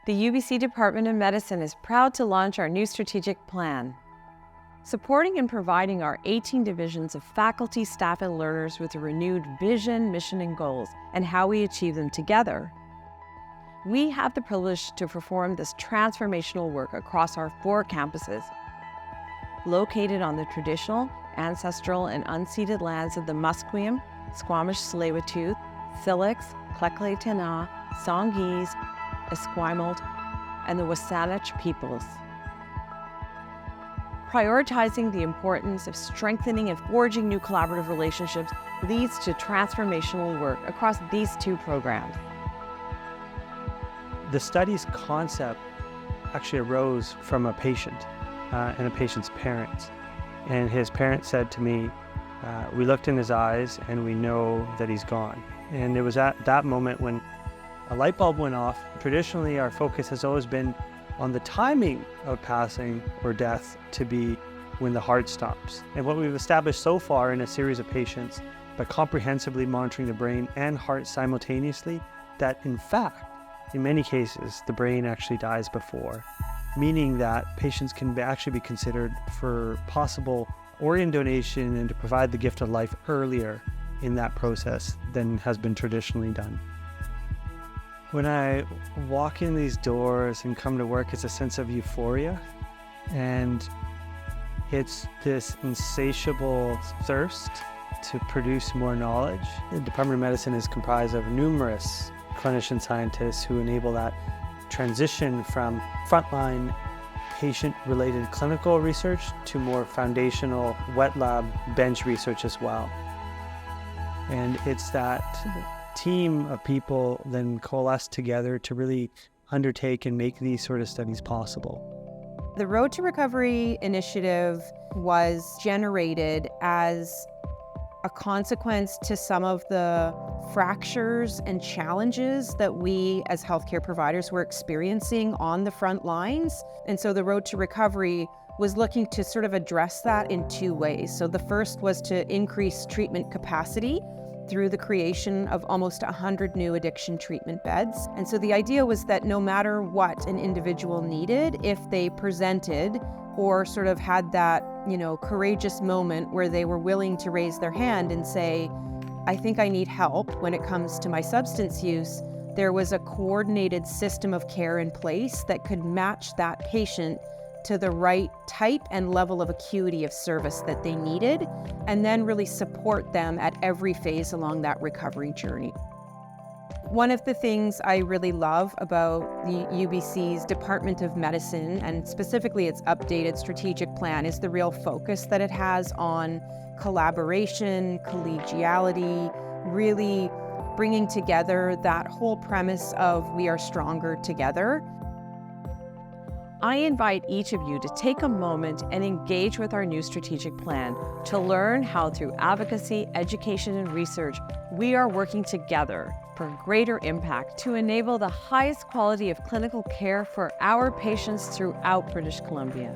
The UBC Department of Medicine is proud to launch our new strategic plan, supporting and providing our 18 divisions of faculty, staff, and learners with a renewed vision, mission, and goals, and how we achieve them together. We have the privilege to perform this transformational work across our 4 campuses, located on the traditional, ancestral, and unceded lands of the Musqueam, Squamish Tsleil-Waututh, Syilx, Tleklay-Tena, Songhees, Esquimalt, and the Wasanich peoples. Prioritizing the importance of strengthening and forging new collaborative relationships leads to transformational work across these 2 programs. The study's concept actually arose from a patient and a patient's parents. And his parents said to me, we looked in his eyes and we know that he's gone. And it was at that moment when a light bulb went off. Traditionally, our focus has always been on the timing of passing or death to be when the heart stops. And what we've established so far in a series of patients, by comprehensively monitoring the brain and heart simultaneously, that in fact, in many cases, the brain actually dies before, meaning that patients can actually be considered for possible organ donation and to provide the gift of life earlier in that process than has been traditionally done. When I walk in these doors and come to work, it's a sense of euphoria, and it's this insatiable thirst to produce more knowledge. The Department of Medicine is comprised of numerous clinician scientists who enable that transition from frontline patient-related clinical research to more foundational wet lab bench research as well. And it's that team of people then coalesce together to really undertake and make these sort of studies possible. The Road to Recovery initiative was generated as a consequence to some of the fractures and challenges that we as healthcare providers were experiencing on the front lines. And so the Road to Recovery was looking to sort of address that in 2 ways. So the first was to increase treatment capacity through the creation of almost 100 new addiction treatment beds. And so the idea was that no matter what an individual needed, if they presented or sort of had that, courageous moment where they were willing to raise their hand and say, I think I need help when it comes to my substance use, there was a coordinated system of care in place that could match that patient to the right type and level of acuity of service that they needed, and then really support them at every phase along that recovery journey. One of the things I really love about the UBC's Department of Medicine, and specifically its updated strategic plan, is the real focus that it has on collaboration, collegiality, really bringing together that whole premise of we are stronger together. I invite each of you to take a moment and engage with our new strategic plan to learn how through advocacy, education, and research, we are working together for greater impact to enable the highest quality of clinical care for our patients throughout British Columbia.